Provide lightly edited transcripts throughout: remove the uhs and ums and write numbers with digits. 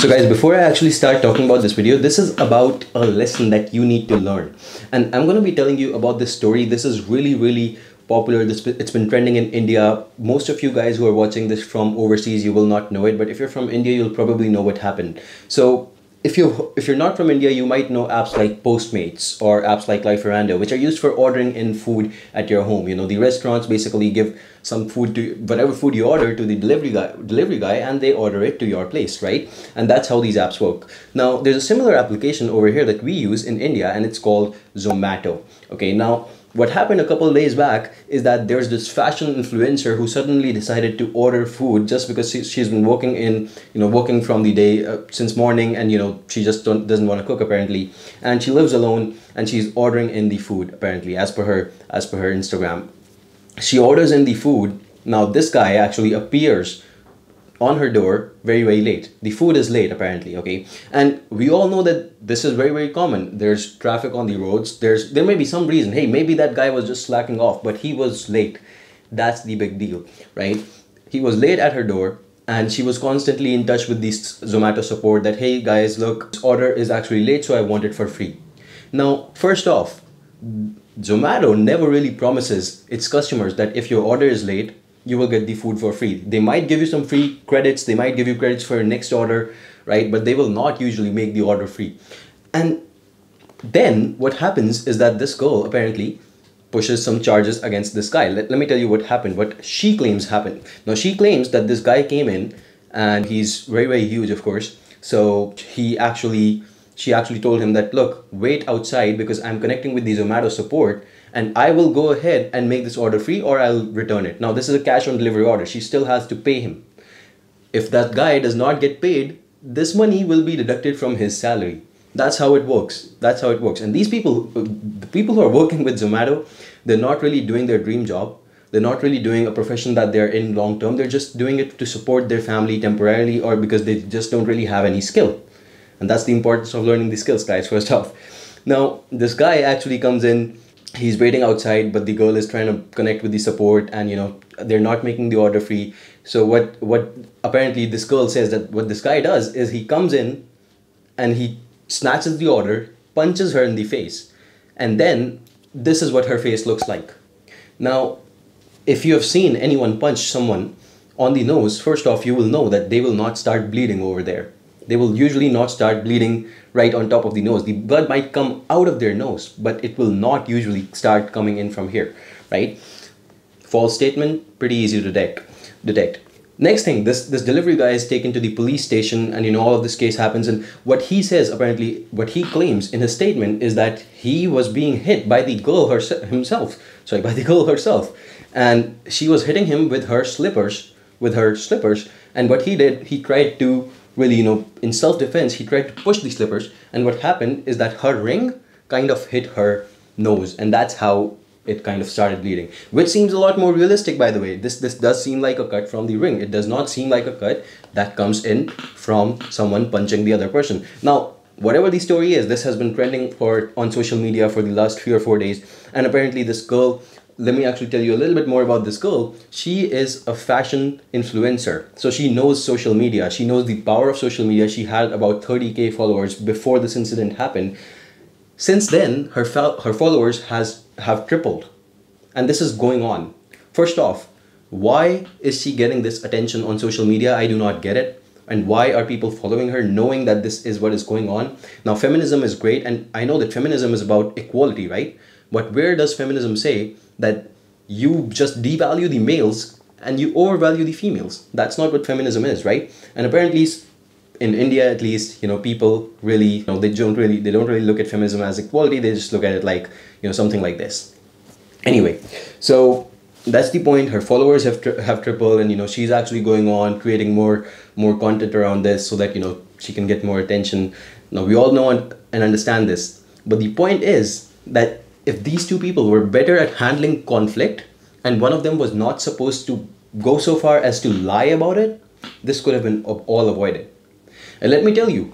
So guys, before I actually start talking about this video, this is about a lesson that you need to learn. And I'm going to be telling you about this story. This is really popular. It's been trending in India. Most of you guys who are watching this from overseas, you will not know it. But if you're from India, you'll probably know what happened. So if you're not from India, you might know apps like Postmates or apps like Liferando, which are used for ordering in food at your home. You know, the restaurants basically give some food to whatever food you order to the delivery guy, and they order it to your place, right? And that's how these apps work. Now, there's a similar application over here that we use in India, and it's called Zomato. Okay, now what happened a couple of days back is that there's this fashion influencer who suddenly decided to order food just because she's been working from the day since morning, and she just doesn't want to cook apparently, and she lives alone, and she's ordering in the food apparently as per her Instagram. She orders in the food. Now this guy actually appears on her door very late. The food is late apparently, okay? And we all know that this is very common. There's traffic on the roads. There may be some reason. Hey, maybe that guy was just slacking off, but he was late. That's the big deal, right? He was late at her door, and she was constantly in touch with the Zomato support that, hey guys, look, this order is actually late, so I want it for free. Now, first off, Zomato never really promises its customers that if your order is late, you will get the food for free. They might give you some free credits, they might give you credits for your next order, right? But they will not usually make the order free. And then what happens is that this girl apparently pushes some charges against this guy. Let me tell you what happened, what she claims happened. Now, she claims that this guy came in, and he's very huge, of course. So she actually told him that, look, wait outside because I'm connecting with the Zomato support, and I will go ahead and make this order free, or I'll return it. Now, this is a cash on delivery order. She still has to pay him. If that guy does not get paid, this money will be deducted from his salary. That's how it works. That's how it works. And these people, the people who are working with Zomato, they're not really doing their dream job. They're not really doing a profession that they're in long term. They're just doing it to support their family temporarily, or because they just don't really have any skill. And that's the importance of learning the skills, guys, first off. Now, this guy actually comes in. He's waiting outside, but the girl is trying to connect with the support, and they're not making the order free. So what apparently this girl says that what this guy does is he comes in and he snatches the order, punches her in the face, and then this is what her face looks like. Now, if you have seen anyone punch someone on the nose, first off, you will know that they will not start bleeding over there. They will usually not start bleeding right on top of the nose. The blood might come out of their nose, but it will not usually start coming in from here, right? False statement, pretty easy to detect. Next thing, this delivery guy is taken to the police station, and all of this case happens, and what he says, apparently, what he claims in his statement is that he was being hit by the girl herself, and she was hitting him with her slippers, and what he did, he tried to really, in self-defense, he tried to push the slippers, and what happened is that her ring kind of hit her nose, and that's how it kind of started bleeding, which seems a lot more realistic, by the way. This does seem like a cut from the ring. It does not seem like a cut that comes in from someone punching the other person. Now, whatever the story is, this has been trending on social media for the last 3 or 4 days, and apparently this girl, let me actually tell you a little bit more about this girl. She is a fashion influencer. So she knows social media. She knows the power of social media. She had about 30K followers before this incident happened. Since then, her followers have tripled. And this is going on. First off, why is she getting this attention on social media? I do not get it. And why are people following her knowing that this is what is going on? Now, feminism is great, and I know that feminism is about equality, right? But where does feminism say that you just devalue the males and you overvalue the females? That's not what feminism is, right? And apparently, in India at least, people really, they don't really look at feminism as equality. They just look at it like, something like this. Anyway, so that's the point. Her followers have tripled, and she's actually going on creating more content around this so that she can get more attention. Now, we all know and understand this, but the point is that if these two people were better at handling conflict, and one of them was not supposed to go so far as to lie about it, this could have been all avoided. And let me tell you,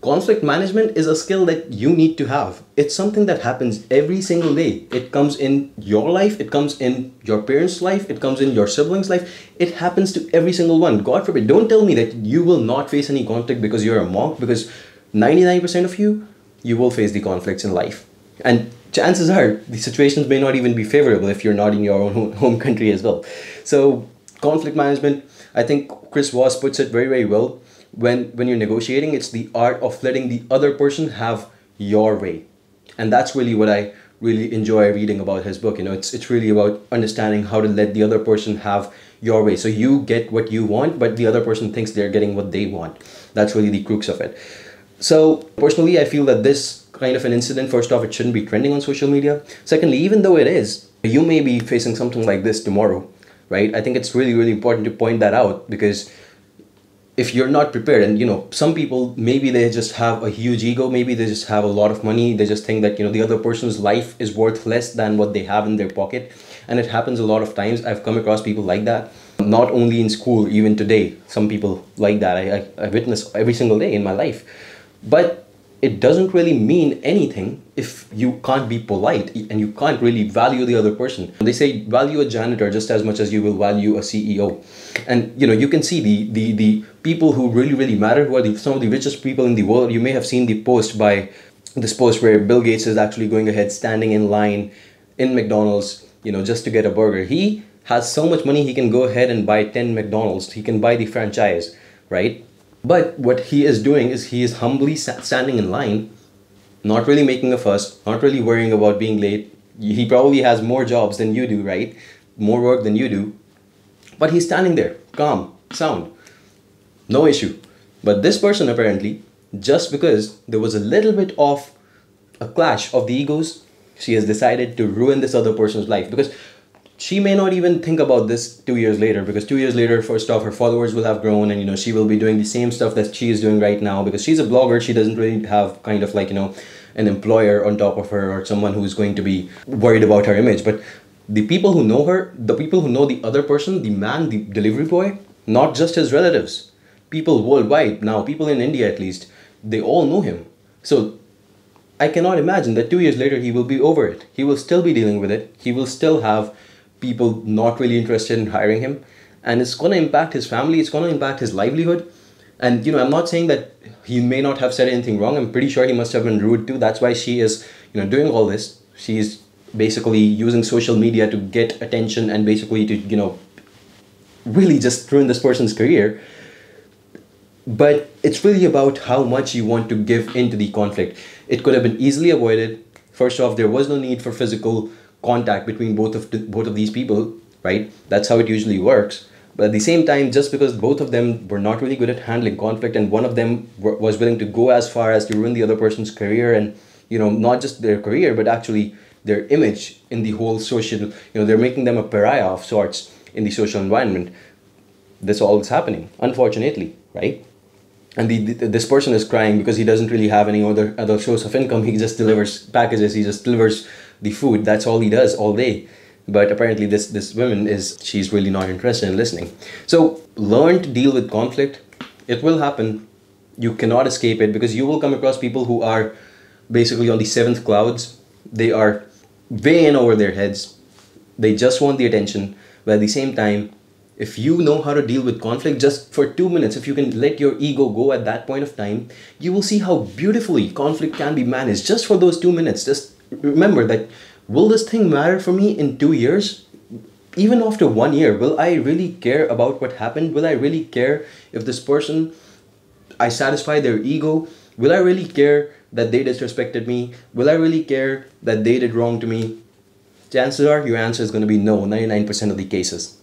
Conflict management is a skill that you need to have. It's something that happens every single day. It comes in your life, it comes in your parents' life, it comes in your siblings' life. It happens to every single one. God forbid, don't tell me that you will not face any conflict because you're a monk, because 99% of you will face the conflicts in life. And chances are the situations may not even be favorable if you're not in your own home country as well. So conflict management, I think Chris Voss puts it very, very well. When you're negotiating, it's the art of letting the other person have your way. And that's really what I really enjoy reading about his book. It's really about understanding how to let the other person have your way. So you get what you want, but the other person thinks they're getting what they want. That's really the crux of it. So personally, I feel that this kind of an incident, first off, it shouldn't be trending on social media. Secondly, even though it is, you may be facing something like this tomorrow, right? I think it's really, really important to point that out, because if you're not prepared, and some people, maybe they just have a huge ego, maybe they just have a lot of money, they just think that the other person's life is worth less than what they have in their pocket. And it happens a lot of times. I've come across people like that, not only in school, even today. Some people like that I witness every single day in my life. But it doesn't really mean anything if you can't be polite and you can't really value the other person. They say value a janitor just as much as you will value a CEO. And you can see the people who really, really matter, who are some of the richest people in the world. You may have seen this post where Bill Gates is actually going ahead, standing in line in McDonald's, just to get a burger. He has so much money, he can go ahead and buy 10 McDonald's. He can buy the franchise, right? But what he is doing is he is humbly standing in line, not really making a fuss, not really worrying about being late. He probably has more jobs than you do, right? More work than you do. But he's standing there, calm, sound, no issue. But this person, apparently, just because there was a little bit of a clash of the egos, she has decided to ruin this other person's life. Because she may not even think about this 2 years later, because 2 years later, first off, her followers will have grown, and she will be doing the same stuff that she is doing right now, because she's a blogger. She doesn't really have kind of like an employer on top of her, or someone who's going to be worried about her image. But the people who know her, the people who know the other person, the man, the delivery boy, not just his relatives, people worldwide now, people in India at least, they all know him. So I cannot imagine that 2 years later he will be over it. He will still be dealing with it. He will still have people not really interested in hiring him, and it's going to impact his family, it's going to impact his livelihood. And I'm not saying that he may not have said anything wrong. I'm pretty sure he must have been rude too. That's why she is doing all this. She's basically using social media to get attention and basically to really just ruin this person's career. But it's really about how much you want to give into the conflict. It could have been easily avoided. First off, there was no need for physical contact between both of these people, right? That's how it usually works. But at the same time, just because both of them were not really good at handling conflict, and one of them was willing to go as far as to ruin the other person's career, and not just their career, but actually their image in the whole social, they're making them a pariah of sorts in the social environment. This all is happening, unfortunately, right? And this person is crying because he doesn't really have any other source of income. He just delivers packages. He just delivers the food. That's all he does all day. But apparently this woman she's really not interested in listening. So learn to deal with conflict. It will happen. You cannot escape it, because you will come across people who are basically on the seventh clouds. They are way in over their heads. They just want the attention. But at the same time, if you know how to deal with conflict just for 2 minutes, if you can let your ego go at that point of time, you will see how beautifully conflict can be managed just for those 2 minutes. Just remember that, will this thing matter for me in 2 years? Even after 1 year, will I really care about what happened? Will I really care if this person, I satisfy their ego? Will I really care that they disrespected me? Will I really care that they did wrong to me? Chances are your answer is going to be no, 99% of the cases.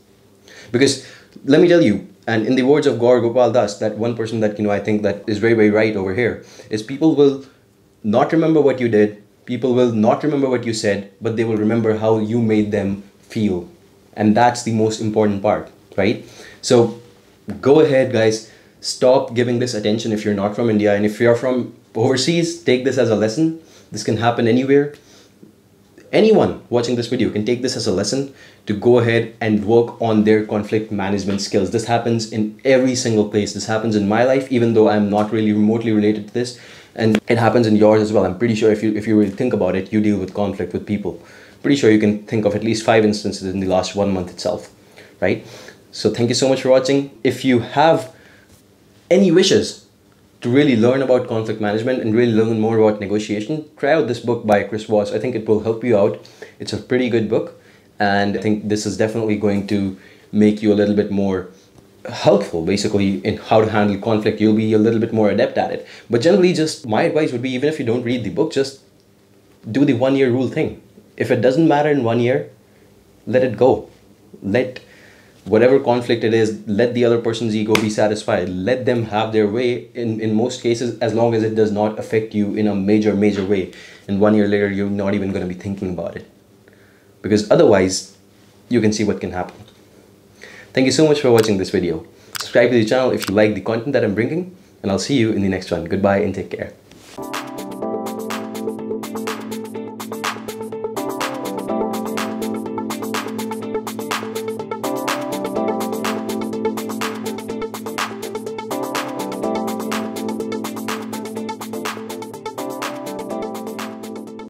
Because let me tell you, and in the words of Gaur Gopal Das, that one person that I think that is very, very right over here, is people will not remember what you did, people will not remember what you said, but they will remember how you made them feel. And that's the most important part, right? So go ahead, guys, stop giving this attention if you're not from India. And if you're from overseas, take this as a lesson. This can happen anywhere. Anyone watching this video can take this as a lesson to go ahead and work on their conflict management skills. This happens in every single place. This happens in my life, even though I'm not really remotely related to this. And it happens in yours as well. I'm pretty sure if you really think about it, you deal with conflict with people. Pretty sure you can think of at least 5 instances in the last 1 month itself, right? So thank you so much for watching. If you have any wishes to really learn about conflict management and really learn more about negotiation, try out this book by Chris Voss. I think it will help you out. It's a pretty good book, and I think this is definitely going to make you a little bit more helpful basically in how to handle conflict. You'll be a little bit more adept at it. But generally, just my advice would be, even if you don't read the book, just do the 1 year rule thing. If it doesn't matter in 1 year, let it go. Let whatever conflict it is, let the other person's ego be satisfied. Let them have their way in most cases, as long as it does not affect you in a major way. And 1 year later, you're not even going to be thinking about it, because otherwise you can see what can happen. Thank you so much for watching this video. Subscribe to the channel if you like the content that I'm bringing, and I'll see you in the next one. Goodbye and take care.